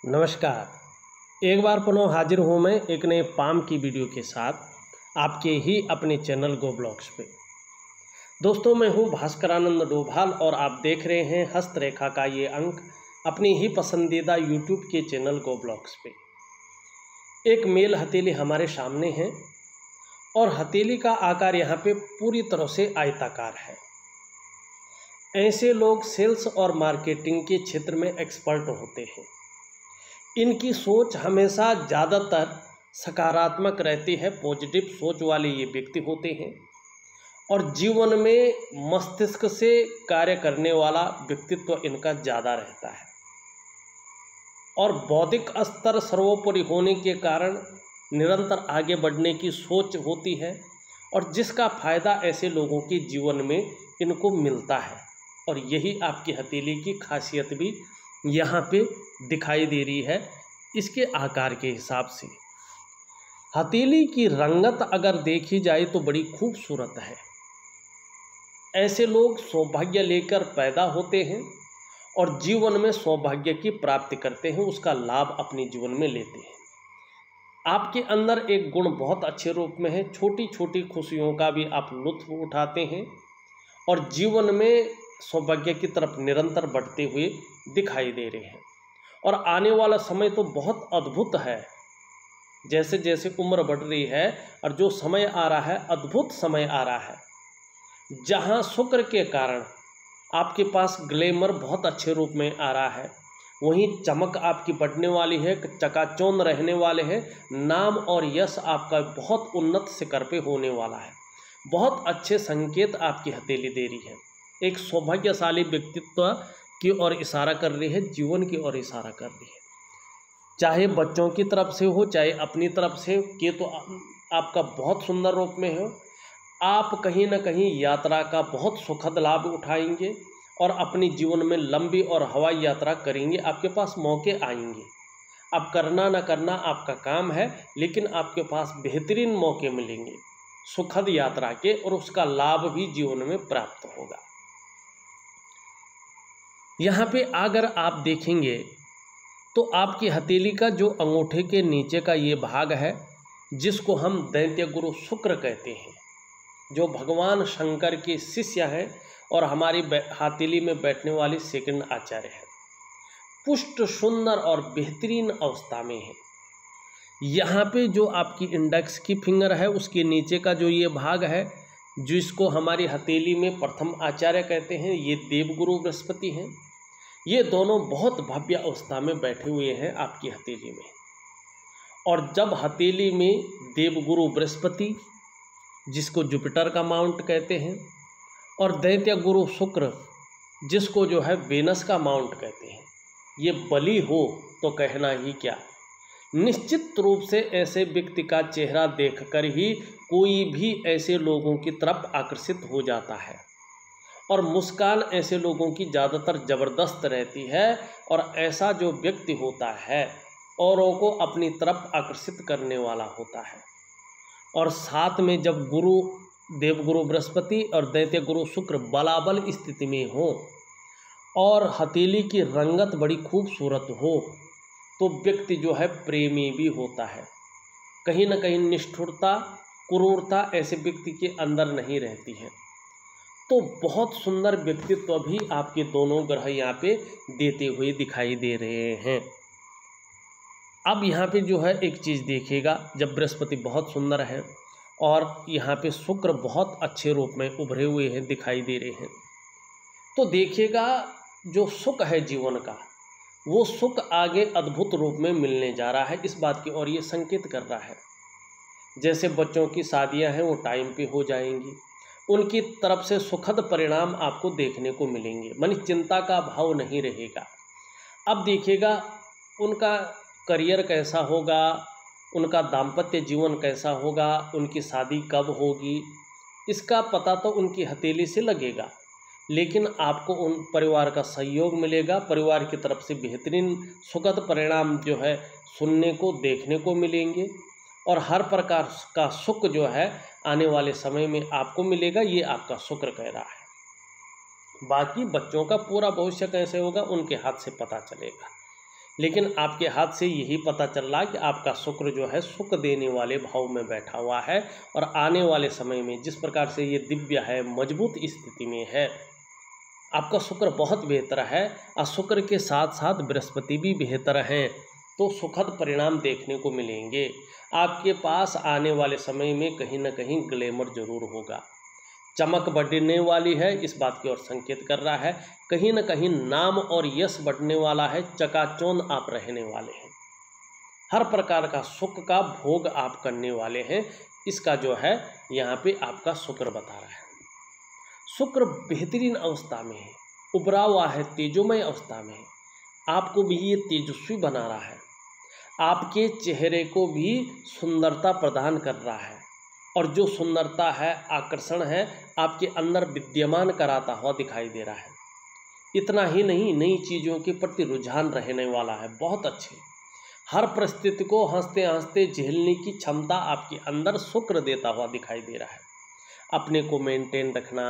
नमस्कार। एक बार पुनः हाजिर हूँ मैं एक नए पाम की वीडियो के साथ आपके ही अपने चैनल गो ब्लॉग्स पे। दोस्तों, मैं हूँ भास्करानंद डोभाल और आप देख रहे हैं हस्तरेखा का ये अंक अपनी ही पसंदीदा यूट्यूब के चैनल गो ब्लॉग्स पे। एक मेल हथेली हमारे सामने है और हथेली का आकार यहाँ पे पूरी तरह से आयताकार है। ऐसे लोग सेल्स और मार्केटिंग के क्षेत्र में एक्सपर्ट होते हैं। इनकी सोच हमेशा ज़्यादातर सकारात्मक रहती है, पॉजिटिव सोच वाले ये व्यक्ति होते हैं और जीवन में मस्तिष्क से कार्य करने वाला व्यक्तित्व इनका ज़्यादा रहता है और बौद्धिक स्तर सर्वोपरि होने के कारण निरंतर आगे बढ़ने की सोच होती है और जिसका फ़ायदा ऐसे लोगों के जीवन में इनको मिलता है। और यही आपकी हथेली की खासियत भी यहाँ पे दिखाई दे रही है। इसके आकार के हिसाब से हथेली की रंगत अगर देखी जाए तो बड़ी खूबसूरत है। ऐसे लोग सौभाग्य लेकर पैदा होते हैं और जीवन में सौभाग्य की प्राप्ति करते हैं, उसका लाभ अपने जीवन में लेते हैं। आपके अंदर एक गुण बहुत अच्छे रूप में है, छोटी छोटी खुशियों का भी आप लुत्फ उठाते हैं और जीवन में सौभाग्य की तरफ निरंतर बढ़ते हुए दिखाई दे रहे हैं। और आने वाला समय तो बहुत अद्भुत है। जैसे जैसे उम्र बढ़ रही है और जो समय आ रहा है, अद्भुत समय आ रहा है, जहाँ शुक्र के कारण आपके पास ग्लैमर बहुत अच्छे रूप में आ रहा है, वहीं चमक आपकी बढ़ने वाली है, चकाचौंध रहने वाले हैं, नाम और यश आपका बहुत उन्नत शिखर पे होने वाला है। बहुत अच्छे संकेत आपकी हथेली दे रही है। एक सौभाग्यशाली व्यक्तित्व की ओर इशारा कर रही है, जीवन की ओर इशारा कर रही है। चाहे बच्चों की तरफ से हो, चाहे अपनी तरफ से के तो आपका बहुत सुंदर रूप में हो। आप कहीं ना कहीं यात्रा का बहुत सुखद लाभ उठाएंगे और अपने जीवन में लंबी और हवाई यात्रा करेंगे। आपके पास मौके आएंगे। अब करना ना करना आपका काम है, लेकिन आपके पास बेहतरीन मौके मिलेंगे सुखद यात्रा के और उसका लाभ भी जीवन में प्राप्त होगा। यहाँ पे अगर आप देखेंगे तो आपकी हथेली का जो अंगूठे के नीचे का ये भाग है, जिसको हम दैत्य गुरु शुक्र कहते हैं, जो भगवान शंकर के शिष्य हैं और हमारी हथेली में बैठने वाली सेकंड आचार्य है, पुष्ट सुंदर और बेहतरीन अवस्था में है। यहाँ पे जो आपकी इंडेक्स की फिंगर है, उसके नीचे का जो ये भाग है, जिसको हमारी हथेली में प्रथम आचार्य कहते हैं, ये देवगुरु बृहस्पति हैं। ये दोनों बहुत भव्य अवस्था में बैठे हुए हैं आपकी हथेली में। और जब हथेली में देवगुरु बृहस्पति, जिसको जुपिटर का माउंट कहते हैं, और दैत्य गुरु शुक्र, जिसको जो है वेनस का माउंट कहते हैं, ये बली हो तो कहना ही क्या। निश्चित रूप से ऐसे व्यक्ति का चेहरा देखकर ही कोई भी ऐसे लोगों की तरफ आकर्षित हो जाता है और मुस्कान ऐसे लोगों की ज़्यादातर ज़बरदस्त रहती है और ऐसा जो व्यक्ति होता है औरों को अपनी तरफ आकर्षित करने वाला होता है। और साथ में जब गुरु देवगुरु बृहस्पति और दैत्य गुरु शुक्र बलाबल स्थिति में हो और हथेली की रंगत बड़ी खूबसूरत हो, तो व्यक्ति जो है प्रेमी भी होता है। कहीं ना कहीं निष्ठुरता, क्रूरता ऐसे व्यक्ति के अंदर नहीं रहती है। तो बहुत सुंदर व्यक्तित्व भी आपके दोनों ग्रह यहाँ पे देते हुए दिखाई दे रहे हैं। अब यहाँ पे जो है एक चीज़ देखिएगा, जब बृहस्पति बहुत सुंदर है और यहाँ पे शुक्र बहुत अच्छे रूप में उभरे हुए हैं, दिखाई दे रहे हैं, तो देखिएगा जो सुख है जीवन का, वो सुख आगे अद्भुत रूप में मिलने जा रहा है। इस बात की ओर ये संकेत कर रहा है। जैसे बच्चों की शादियां हैं, वो टाइम पे हो जाएंगी, उनकी तरफ से सुखद परिणाम आपको देखने को मिलेंगे, मानी चिंता का भाव नहीं रहेगा। अब देखिएगा उनका करियर कैसा होगा, उनका दाम्पत्य जीवन कैसा होगा, उनकी शादी कब होगी, इसका पता तो उनकी हथेली से लगेगा, लेकिन आपको उन परिवार का सहयोग मिलेगा। परिवार की तरफ से बेहतरीन सुखद परिणाम जो है सुनने को, देखने को मिलेंगे और हर प्रकार का सुख जो है आने वाले समय में आपको मिलेगा। ये आपका शुक्र कह रहा है। बाकी बच्चों का पूरा भविष्य कैसे होगा उनके हाथ से पता चलेगा। लेकिन आपके हाथ से यही पता चल रहा कि आपका शुक्र जो है सुख देने वाले भाव में बैठा हुआ है और आने वाले समय में जिस प्रकार से ये दिव्य है, मजबूत स्थिति में है, आपका शुक्र बहुत बेहतर है और शुक्र के साथ साथ बृहस्पति भी बेहतर हैं, तो सुखद परिणाम देखने को मिलेंगे। आपके पास आने वाले समय में कहीं ना कहीं ग्लैमर जरूर होगा, चमक बढ़ने वाली है, इस बात की ओर संकेत कर रहा है। कहीं न कहीं नाम और यश बढ़ने वाला है, चकाचौंध आप रहने वाले हैं, हर प्रकार का सुख का भोग आप करने वाले हैं। इसका जो है यहाँ पे आपका शुक्र बता रहा है। शुक्र बेहतरीन अवस्था में है, उभरा हुआ है, तेजोमय अवस्था में है, आपको भी ये तेजस्वी बना रहा है, आपके चेहरे को भी सुंदरता प्रदान कर रहा है और जो सुंदरता है, आकर्षण है, आपके अंदर विद्यमान कराता हुआ दिखाई दे रहा है। इतना ही नहीं, नई चीज़ों के प्रति रुझान रहने वाला है, बहुत अच्छे। हर परिस्थिति को हंसते हंसते झेलने की क्षमता आपके अंदर शुक्र देता हुआ दिखाई दे रहा है। अपने को मेंटेन रखना,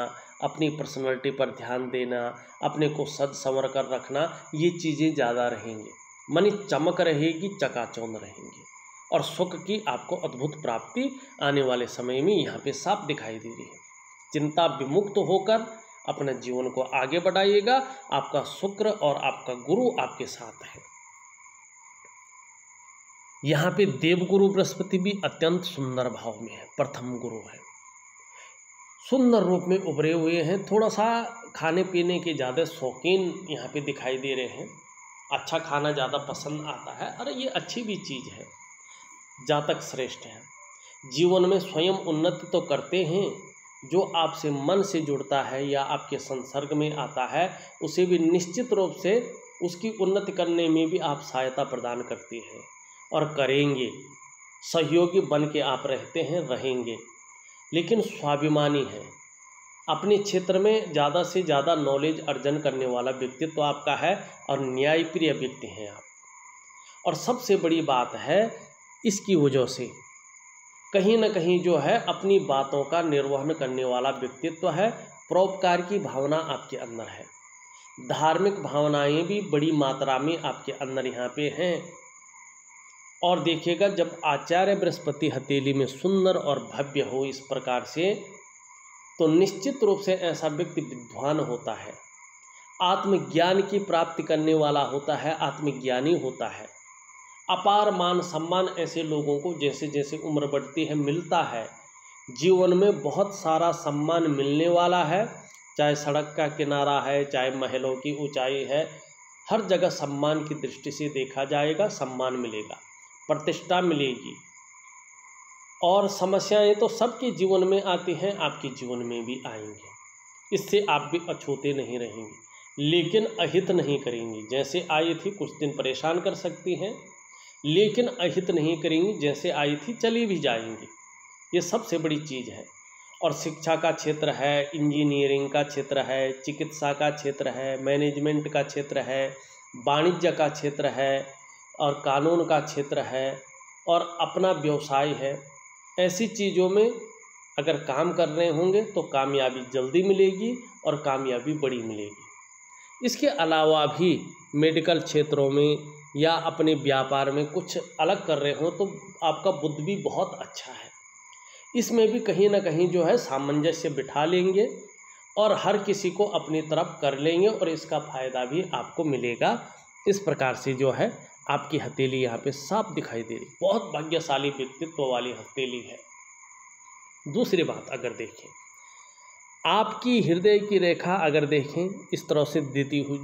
अपनी पर्सनैलिटी पर ध्यान देना, अपने को सज संवर कर रखना, ये चीज़ें ज़्यादा रहेंगी, मानी चमक रहेगी, चकाचौंध रहेंगी और सुख की आपको अद्भुत प्राप्ति आने वाले समय में यहाँ पे साफ दिखाई दे रही है। चिंता विमुक्त होकर अपने जीवन को आगे बढ़ाइएगा, आपका शुक्र और आपका गुरु आपके साथ है। यहाँ पे देवगुरु बृहस्पति भी अत्यंत सुंदर भाव में है, प्रथम गुरु है, सुंदर रूप में उभरे हुए हैं। थोड़ा सा खाने पीने के ज़्यादा शौकीन यहाँ पे दिखाई दे रहे हैं, अच्छा खाना ज़्यादा पसंद आता है, अरे ये अच्छी भी चीज़ है, जातक श्रेष्ठ है। जीवन में स्वयं उन्नति तो करते हैं, जो आपसे मन से जुड़ता है या आपके संसर्ग में आता है उसे भी निश्चित रूप से उसकी उन्नति करने में भी आप सहायता प्रदान करते हैं और करेंगे। सहयोगी बन के आप रहते हैं, रहेंगे, लेकिन स्वाभिमानी है, अपने क्षेत्र में ज़्यादा से ज़्यादा नॉलेज अर्जन करने वाला व्यक्तित्व तो आपका है और न्यायप्रिय व्यक्ति हैं आप। और सबसे बड़ी बात है, इसकी वजह से कहीं न कहीं जो है अपनी बातों का निर्वहन करने वाला व्यक्तित्व है, परोपकार की भावना आपके अंदर है, धार्मिक भावनाएं भी बड़ी मात्रा में आपके अंदर यहाँ पे हैं। और देखिएगा, जब आचार्य बृहस्पति हथेली में सुंदर और भव्य हो इस प्रकार से, तो निश्चित रूप से ऐसा व्यक्ति विद्वान होता है, आत्मज्ञान की प्राप्ति करने वाला होता है, आत्मज्ञानी होता है। अपार मान सम्मान ऐसे लोगों को जैसे जैसे उम्र बढ़ती है मिलता है, जीवन में बहुत सारा सम्मान मिलने वाला है, चाहे सड़क का किनारा है, चाहे महलों की ऊंचाई है, हर जगह सम्मान की दृष्टि से देखा जाएगा, सम्मान मिलेगा, प्रतिष्ठा मिलेगी। और समस्याएं तो सबके जीवन में आती हैं, आपके जीवन में भी आएंगे, इससे आप भी अछूते नहीं रहेंगे, लेकिन अहित नहीं करेंगे। जैसे आई थी कुछ दिन परेशान कर सकती हैं, लेकिन अहित नहीं करेंगी, जैसे आई थी चली भी जाएंगी, ये सबसे बड़ी चीज़ है। और शिक्षा का क्षेत्र है, इंजीनियरिंग का क्षेत्र है, चिकित्सा का क्षेत्र है, मैनेजमेंट का क्षेत्र है, वाणिज्य का क्षेत्र है और कानून का क्षेत्र है और अपना व्यवसाय है, ऐसी चीज़ों में अगर काम कर रहे होंगे तो कामयाबी जल्दी मिलेगी और कामयाबी बड़ी मिलेगी। इसके अलावा भी मेडिकल क्षेत्रों में या अपने व्यापार में कुछ अलग कर रहे हो तो आपका बुद्धि भी बहुत अच्छा है, इसमें भी कहीं ना कहीं जो है सामंजस्य बिठा लेंगे और हर किसी को अपनी तरफ कर लेंगे और इसका फ़ायदा भी आपको मिलेगा। इस प्रकार से जो है आपकी हथेली यहाँ पे साफ दिखाई दे रही, बहुत भाग्यशाली व्यक्तित्व वाली हथेली है। दूसरी बात अगर देखें, आपकी हृदय की रेखा अगर देखें इस तरह से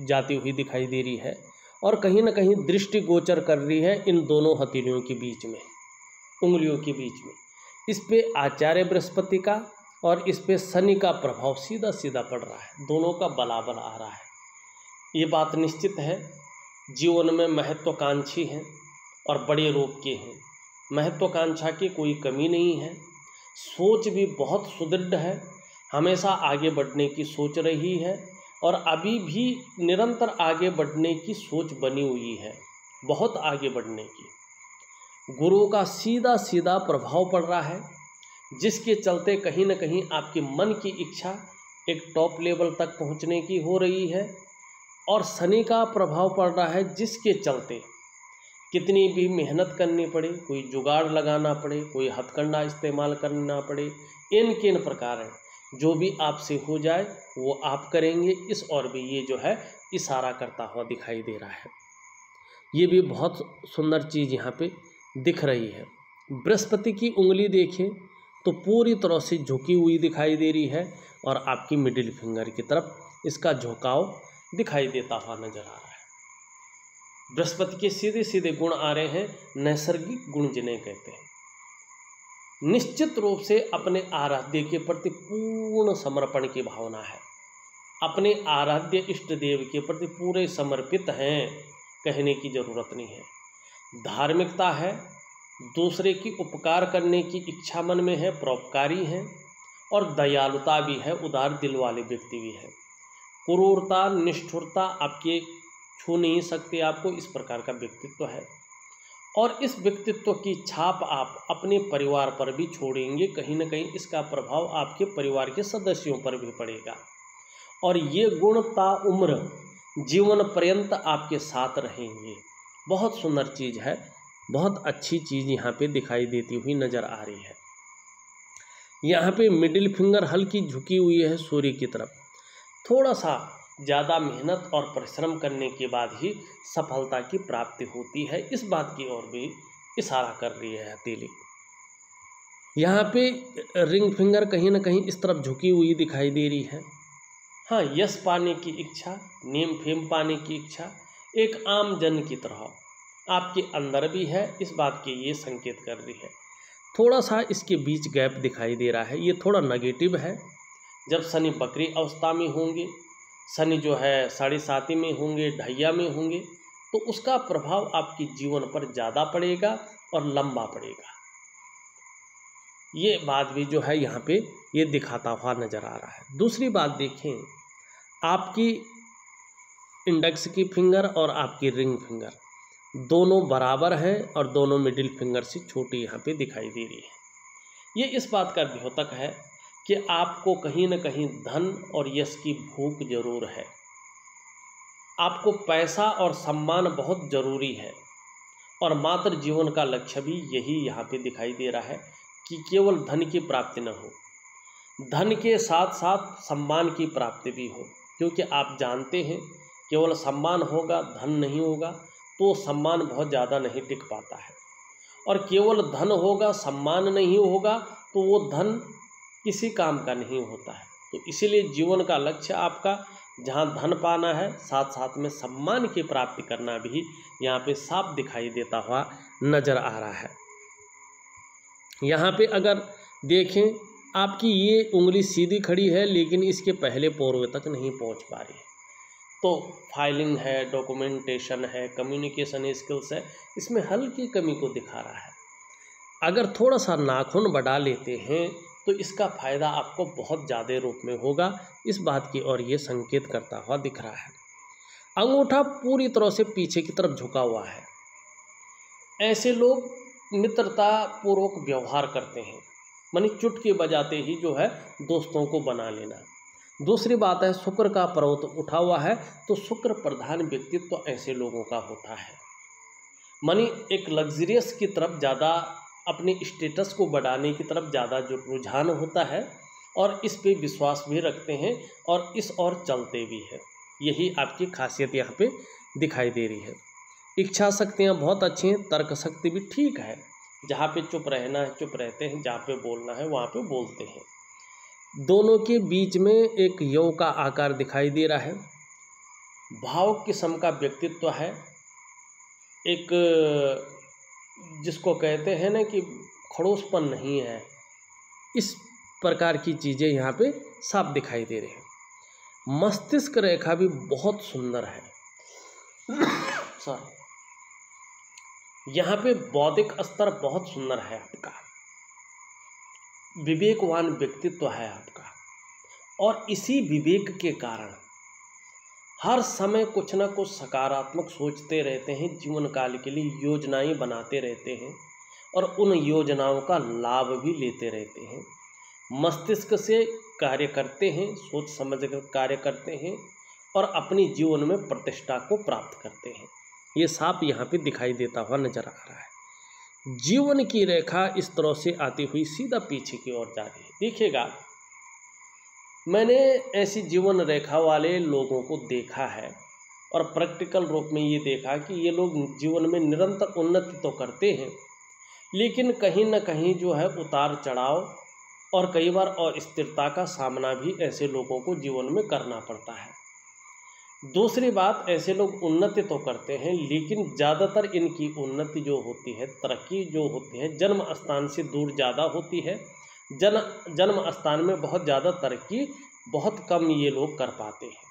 जाती हुई दिखाई दे रही है और कहीं ना कहीं दृष्टि गोचर कर रही है इन दोनों हथेलियों के बीच में, उंगलियों के बीच में। इस पे आचार्य बृहस्पति का और इस पे शनि का प्रभाव सीधा सीधा पड़ रहा है, दोनों का बलाबल आ रहा है। ये बात निश्चित है, जीवन में महत्वाकांक्षी हैं और बड़े रूप के हैं, महत्वाकांक्षा की कोई कमी नहीं है, सोच भी बहुत सुदृढ़ है, हमेशा आगे बढ़ने की सोच रही है और अभी भी निरंतर आगे बढ़ने की सोच बनी हुई है, बहुत आगे बढ़ने की। गुरु का सीधा सीधा प्रभाव पड़ रहा है, जिसके चलते कहीं न कहीं आपके मन की इच्छा एक टॉप लेवल तक पहुंचने की हो रही है। और शनि का प्रभाव पड़ रहा है, जिसके चलते कितनी भी मेहनत करनी पड़े, कोई जुगाड़ लगाना पड़े, कोई हथकंडा इस्तेमाल करना पड़े, इन किन प्रकार है जो भी आपसे हो जाए वो आप करेंगे। इस ओर भी ये जो है इशारा करता हुआ दिखाई दे रहा है। ये भी बहुत सुंदर चीज़ यहाँ पे दिख रही है। बृहस्पति की उंगली देखें तो पूरी तरह से झुकी हुई दिखाई दे रही है और आपकी मिडिल फिंगर की तरफ इसका झुकाव दिखाई देता हुआ नजर आ रहा है। बृहस्पति के सीधे सीधे गुण आ रहे हैं, नैसर्गिक गुण जिन्हें कहते हैं। निश्चित रूप से अपने आराध्य के प्रति पूर्ण समर्पण की भावना है, अपने आराध्य इष्ट देव के प्रति पूरे समर्पित हैं, कहने की जरूरत नहीं है। धार्मिकता है, दूसरे की उपकार करने की इच्छा मन में है, परोपकारी हैं, और दयालुता भी है, उदार दिल वाले व्यक्ति भी है। क्रूरता निष्ठुरता आपके छू नहीं सकते आपको, इस प्रकार का व्यक्तित्व है। और इस व्यक्तित्व की छाप आप अपने परिवार पर भी छोड़ेंगे, कहीं ना कहीं इसका प्रभाव आपके परिवार के सदस्यों पर भी पड़ेगा। और ये गुण ताउम्र जीवन पर्यंत आपके साथ रहेंगे। बहुत सुंदर चीज़ है, बहुत अच्छी चीज़ यहाँ पे दिखाई देती हुई नज़र आ रही है। यहाँ पे मिडिल फिंगर हल्की झुकी हुई है सूर्य की तरफ। थोड़ा सा ज़्यादा मेहनत और परिश्रम करने के बाद ही सफलता की प्राप्ति होती है, इस बात की ओर भी इशारा कर रही है हथेली। यहाँ पे रिंग फिंगर कहीं ना कहीं इस तरफ झुकी हुई दिखाई दे रही है। हाँ, यश पाने की इच्छा, नेम फेम पाने की इच्छा एक आम जन की तरह आपके अंदर भी है, इस बात के ये संकेत कर रही है। थोड़ा सा इसके बीच गैप दिखाई दे रहा है, ये थोड़ा नेगेटिव है। जब शनि बकरी अवस्था में होंगे, शनि जो है 7.5 में होंगे, ढैया में होंगे, तो उसका प्रभाव आपके जीवन पर ज़्यादा पड़ेगा और लंबा पड़ेगा। ये बात भी जो है यहाँ पे ये दिखाता हुआ नज़र आ रहा है। दूसरी बात देखें, आपकी इंडेक्स की फिंगर और आपकी रिंग फिंगर दोनों बराबर हैं और दोनों मिडिल फिंगर से छोटी यहाँ पे दिखाई दे रही है। ये इस बात का द्योतक है कि आपको कहीं न कहीं धन और यश की भूख जरूर है। आपको पैसा और सम्मान बहुत ज़रूरी है और मात्र जीवन का लक्ष्य भी यही यहाँ पे दिखाई दे रहा है कि केवल धन की प्राप्ति न हो, धन के साथ साथ सम्मान की प्राप्ति भी हो। क्योंकि आप जानते हैं केवल सम्मान होगा धन नहीं होगा तो सम्मान बहुत ज़्यादा नहीं टिक पाता है, और केवल धन होगा सम्मान नहीं होगा तो वो धन किसी काम का नहीं होता है। तो इसीलिए जीवन का लक्ष्य आपका जहाँ धन पाना है, साथ साथ में सम्मान की प्राप्ति करना भी यहाँ पे साफ दिखाई देता हुआ नज़र आ रहा है। यहाँ पे अगर देखें, आपकी ये उंगली सीधी खड़ी है लेकिन इसके पहले पोर्वे तक नहीं पहुँच पा रही है, तो फाइलिंग है, डॉक्यूमेंटेशन है, कम्युनिकेशन स्किल्स है, इसमें हल्की कमी को दिखा रहा है। अगर थोड़ा सा नाखून बढ़ा लेते हैं तो इसका फ़ायदा आपको बहुत ज़्यादा रूप में होगा, इस बात की ओर ये संकेत करता हुआ दिख रहा है। अंगूठा पूरी तरह से पीछे की तरफ झुका हुआ है। ऐसे लोग मित्रता पूर्वक व्यवहार करते हैं, मानी चुटकी बजाते ही जो है दोस्तों को बना लेना। दूसरी बात है, शुक्र का पर्वत उठा हुआ है, तो शुक्र प्रधान व्यक्तित्व तो ऐसे लोगों का होता है। मानी एक लग्जरियस की तरफ ज़्यादा, अपने स्टेटस को बढ़ाने की तरफ ज़्यादा जो रुझान होता है और इस पे विश्वास भी रखते हैं और इस ओर चलते भी हैं। यही आपकी खासियत यहाँ पे दिखाई दे रही है। इच्छा शक्तियाँ बहुत अच्छी हैं, तर्क शक्ति भी ठीक है। जहाँ पे चुप रहना है चुप रहते हैं, जहाँ पे बोलना है वहाँ पे बोलते हैं। दोनों के बीच में एक यौ का आकार दिखाई दे रहा है। भाव किस्म का व्यक्तित्व है, एक जिसको कहते हैं ना कि खड़ूसपन नहीं है, इस प्रकार की चीज़ें यहाँ पे साफ दिखाई दे रही हैं। मस्तिष्क रेखा भी बहुत सुंदर है। सॉरी, यहाँ पे बौद्धिक स्तर बहुत सुंदर है आपका, विवेकवान व्यक्तित्व है आपका, और इसी विवेक के कारण हर समय कुछ ना कुछ सकारात्मक सोचते रहते हैं, जीवन काल के लिए योजनाएं बनाते रहते हैं और उन योजनाओं का लाभ भी लेते रहते हैं। मस्तिष्क से कार्य करते हैं, सोच समझ कर कार्य करते हैं और अपने जीवन में प्रतिष्ठा को प्राप्त करते हैं। ये साफ यहाँ पे दिखाई देता हुआ नजर आ रहा है। जीवन की रेखा इस तरह से आती हुई सीधा पीछे की ओर जा रही है। देखिएगा, मैंने ऐसी जीवन रेखा वाले लोगों को देखा है और प्रैक्टिकल रूप में ये देखा कि ये लोग जीवन में निरंतर उन्नति तो करते हैं, लेकिन कहीं ना कहीं जो है उतार चढ़ाव और कई बार अस्थिरता का सामना भी ऐसे लोगों को जीवन में करना पड़ता है। दूसरी बात, ऐसे लोग उन्नति तो करते हैं, लेकिन ज़्यादातर इनकी उन्नति जो होती है, तरक्की जो होती है, जन्म स्थान से दूर ज़्यादा होती है। जन्म स्थान में बहुत ज़्यादा तरक्की बहुत कम ये लोग कर पाते हैं।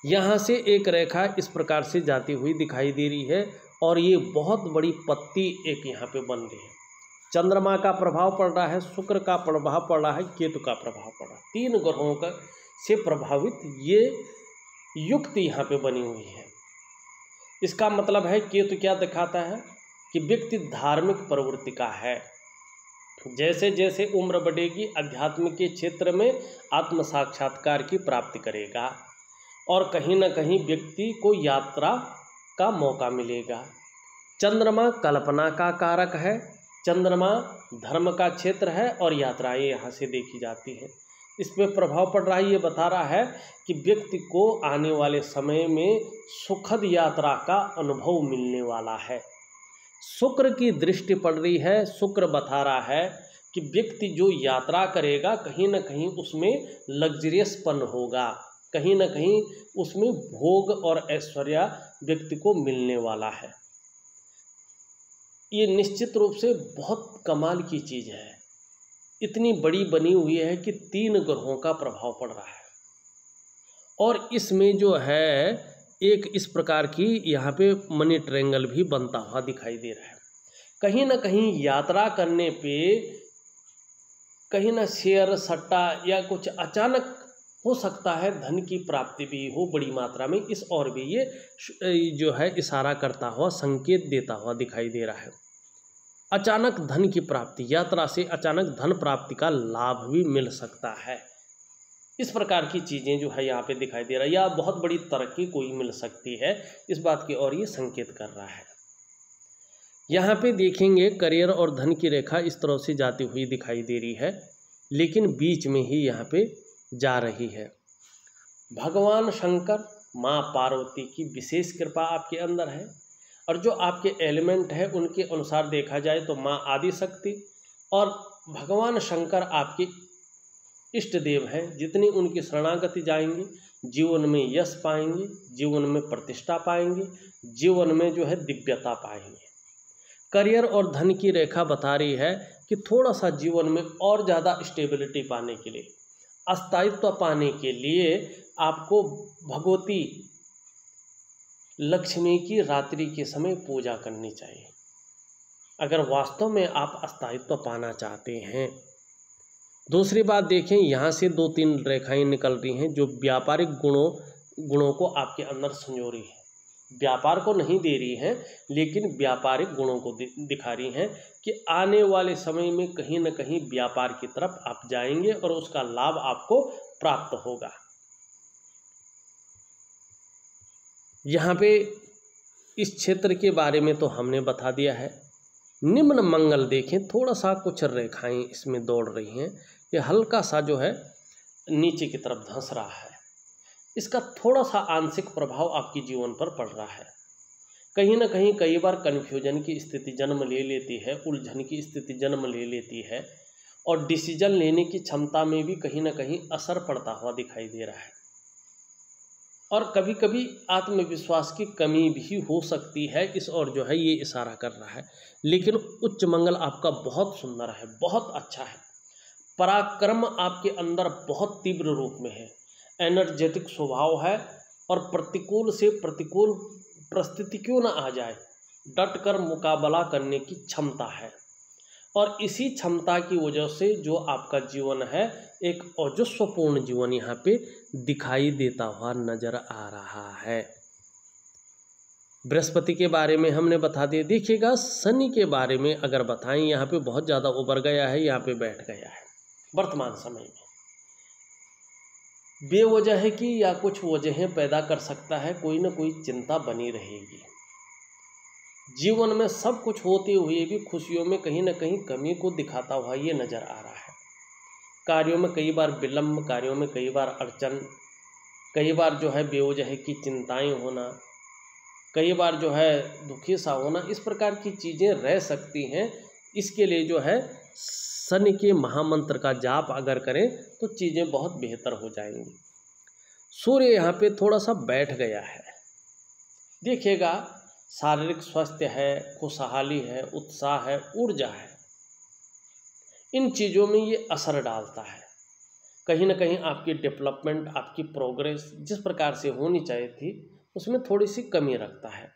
यहाँ से एक रेखा इस प्रकार से जाती हुई दिखाई दे रही है और ये बहुत बड़ी पत्ती एक यहाँ पे बन रही है। चंद्रमा का प्रभाव पड़ रहा है, शुक्र का प्रभाव पड़ रहा है, केतु का प्रभाव पड़ रहा है। 3 ग्रहों का से प्रभावित ये युक्त यहाँ पे बनी हुई है। इसका मतलब है केतु क्या दिखाता है कि व्यक्ति धार्मिक प्रवृत्ति का है। जैसे जैसे उम्र बढ़ेगी, अध्यात्म के क्षेत्र में आत्म साक्षात्कार की प्राप्ति करेगा और कहीं ना कहीं व्यक्ति को यात्रा का मौका मिलेगा। चंद्रमा कल्पना का कारक है, चंद्रमा धर्म का क्षेत्र है और यात्राएं यहाँ से देखी जाती हैं। इस पे प्रभाव पड़ रहा है। ये बता रहा है कि व्यक्ति को आने वाले समय में सुखद यात्रा का अनुभव मिलने वाला है। शुक्र की दृष्टि पड़ रही है। शुक्र बता रहा है कि व्यक्ति जो यात्रा करेगा कहीं ना कहीं उसमें लग्जरियसपन होगा, कहीं ना कहीं उसमें भोग और ऐश्वर्य व्यक्ति को मिलने वाला है। ये निश्चित रूप से बहुत कमाल की चीज़ है। इतनी बड़ी बनी हुई है कि 3 ग्रहों का प्रभाव पड़ रहा है और इसमें जो है एक इस प्रकार की यहाँ पे मनी ट्रायंगल भी बनता हुआ दिखाई दे रहा है। कहीं ना कहीं यात्रा करने पे कहीं ना शेयर सट्टा या कुछ अचानक हो सकता है धन की प्राप्ति भी हो बड़ी मात्रा में। इस और भी ये जो है इशारा करता हुआ, संकेत देता हुआ दिखाई दे रहा है। अचानक धन की प्राप्ति, यात्रा से अचानक धन प्राप्ति का लाभ भी मिल सकता है। इस प्रकार की चीज़ें जो है यहाँ पे दिखाई दे रहा है, या बहुत बड़ी तरक्की कोई मिल सकती है, इस बात की ओर ये संकेत कर रहा है। यहाँ पे देखेंगे करियर और धन की रेखा इस तरह से जाती हुई दिखाई दे रही है, लेकिन बीच में ही यहाँ पे जा रही है। भगवान शंकर, माँ पार्वती की विशेष कृपा आपके अंदर है और जो आपके एलिमेंट है उनके अनुसार देखा जाए तो माँ आदिशक्ति और भगवान शंकर आपके इष्ट देव हैं। जितनी उनकी शरणागति जाएंगे जीवन में यश पाएंगे, जीवन में प्रतिष्ठा पाएंगे, जीवन में जो है दिव्यता पाएंगे। करियर और धन की रेखा बता रही है कि थोड़ा सा जीवन में और ज़्यादा स्टेबिलिटी पाने के लिए, अस्थायित्व पाने के लिए आपको भगवती लक्ष्मी की रात्रि के समय पूजा करनी चाहिए, अगर वास्तव में आप अस्थायित्व पाना चाहते हैं। दूसरी बात देखें, यहाँ से 2-3 रेखाएं निकल रही हैं जो व्यापारिक गुणों को आपके अंदर संजो रही है। व्यापार को नहीं दे रही हैं, लेकिन व्यापारिक गुणों को दिखा रही हैं कि आने वाले समय में कहीं न कहीं व्यापार की तरफ आप जाएंगे और उसका लाभ आपको प्राप्त होगा। यहाँ पे इस क्षेत्र के बारे में तो हमने बता दिया है। निम्न मंगल देखें, थोड़ा सा कुछ रेखाएं इसमें दौड़ रही हैं, ये हल्का सा जो है नीचे की तरफ धंस रहा है। इसका थोड़ा सा आंशिक प्रभाव आपके जीवन पर पड़ रहा है। कहीं ना कहीं कई बार कन्फ्यूजन की स्थिति जन्म ले लेती है, उलझन की स्थिति जन्म ले लेती है और डिसीजन लेने की क्षमता में भी कहीं ना कहीं असर पड़ता हुआ दिखाई दे रहा है। और कभी कभी आत्मविश्वास की कमी भी हो सकती है, इस ओर जो है ये इशारा कर रहा है। लेकिन उच्च मंगल आपका बहुत सुंदर है, बहुत अच्छा है। पराक्रम आपके अंदर बहुत तीव्र रूप में है, एनर्जेटिक स्वभाव है और प्रतिकूल से प्रतिकूल परिस्थिति क्यों ना आ जाए, डट कर मुकाबला करने की क्षमता है। और इसी क्षमता की वजह से जो आपका जीवन है एक ओजस्वपूर्ण जीवन यहाँ पे दिखाई देता हुआ नजर आ रहा है। बृहस्पति के बारे में हमने बता दिया। देखिएगा, शनि के बारे में अगर बताएं, यहाँ पे बहुत ज़्यादा उभर गया है, यहाँ पे बैठ गया है वर्तमान समय में। बेवजह है कि या कुछ वजहें पैदा कर सकता है, कोई ना कोई चिंता बनी रहेगी। जीवन में सब कुछ होते हुए भी खुशियों में कहीं ना कहीं कमी को दिखाता हुआ ये नज़र आ रहा है। कार्यों में कई बार विलंब, कार्यों में कई बार अड़चन, कई बार जो है बेवजह की चिंताएं होना, कई बार जो है दुखी सा होना, इस प्रकार की चीज़ें रह सकती हैं। इसके लिए जो है शनि के महामंत्र का जाप अगर करें तो चीज़ें बहुत बेहतर हो जाएंगी। सूर्य यहाँ पे थोड़ा सा बैठ गया है, देखिएगा शारीरिक स्वास्थ्य है, खुशहाली है, उत्साह है, ऊर्जा है, इन चीज़ों में ये असर डालता है। कहीं ना कहीं आपकी डेवलपमेंट, आपकी प्रोग्रेस जिस प्रकार से होनी चाहिए थी उसमें थोड़ी सी कमी रखता है।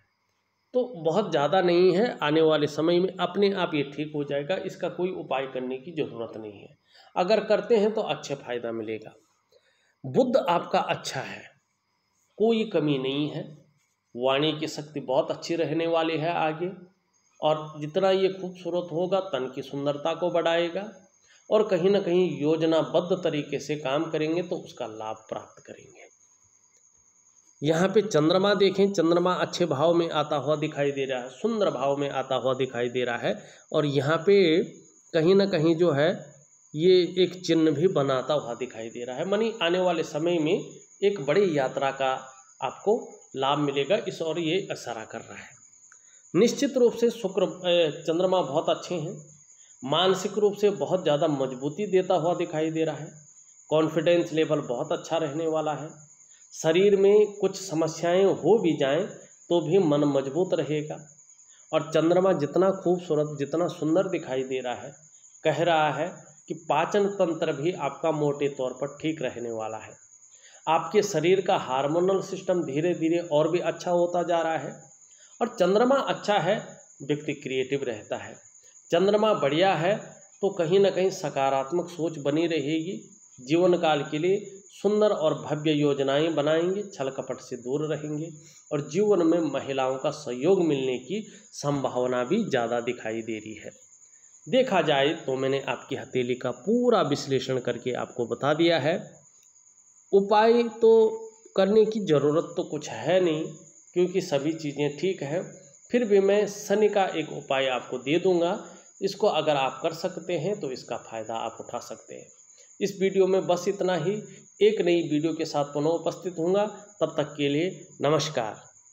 तो बहुत ज़्यादा नहीं है, आने वाले समय में अपने आप ये ठीक हो जाएगा, इसका कोई उपाय करने की ज़रूरत नहीं है। अगर करते हैं तो अच्छे फायदा मिलेगा। बुध आपका अच्छा है, कोई कमी नहीं है, वाणी की शक्ति बहुत अच्छी रहने वाली है आगे, और जितना ये खूबसूरत होगा तन की सुंदरता को बढ़ाएगा, और कहीं ना कहीं योजनाबद्ध तरीके से काम करेंगे तो उसका लाभ प्राप्त करेंगे। यहाँ पे चंद्रमा देखें, चंद्रमा अच्छे भाव में आता हुआ दिखाई दे रहा है, सुंदर भाव में आता हुआ दिखाई दे रहा है, और यहाँ पे कहीं ना कहीं जो है ये एक चिन्ह भी बनाता हुआ दिखाई दे रहा है। मानी आने वाले समय में एक बड़ी यात्रा का आपको लाभ मिलेगा, इस और ये इशारा कर रहा है। निश्चित रूप से चंद्रमा बहुत अच्छे हैं, मानसिक रूप से बहुत ज़्यादा मजबूती देता हुआ दिखाई दे रहा है, कॉन्फिडेंस लेवल बहुत अच्छा रहने वाला है। शरीर में कुछ समस्याएं हो भी जाएं तो भी मन मजबूत रहेगा, और चंद्रमा जितना खूबसूरत, जितना सुंदर दिखाई दे रहा है, कह रहा है कि पाचन तंत्र भी आपका मोटे तौर पर ठीक रहने वाला है। आपके शरीर का हार्मोनल सिस्टम धीरे धीरे और भी अच्छा होता जा रहा है, और चंद्रमा अच्छा है, व्यक्ति क्रिएटिव रहता है। चंद्रमा बढ़िया है तो कहीं ना कहीं सकारात्मक सोच बनी रहेगी, जीवन काल के लिए सुंदर और भव्य योजनाएं बनाएंगे, छल कपट से दूर रहेंगे, और जीवन में महिलाओं का सहयोग मिलने की संभावना भी ज़्यादा दिखाई दे रही है। देखा जाए तो मैंने आपकी हथेली का पूरा विश्लेषण करके आपको बता दिया है। उपाय तो करने की ज़रूरत तो कुछ है नहीं, क्योंकि सभी चीज़ें ठीक हैं। फिर भी मैं शनि का एक उपाय आपको दे दूंगा, इसको अगर आप कर सकते हैं तो इसका फ़ायदा आप उठा सकते हैं। इस वीडियो में बस इतना ही। एक नई वीडियो के साथ पुनः उपस्थित होऊंगा, तब तक के लिए नमस्कार।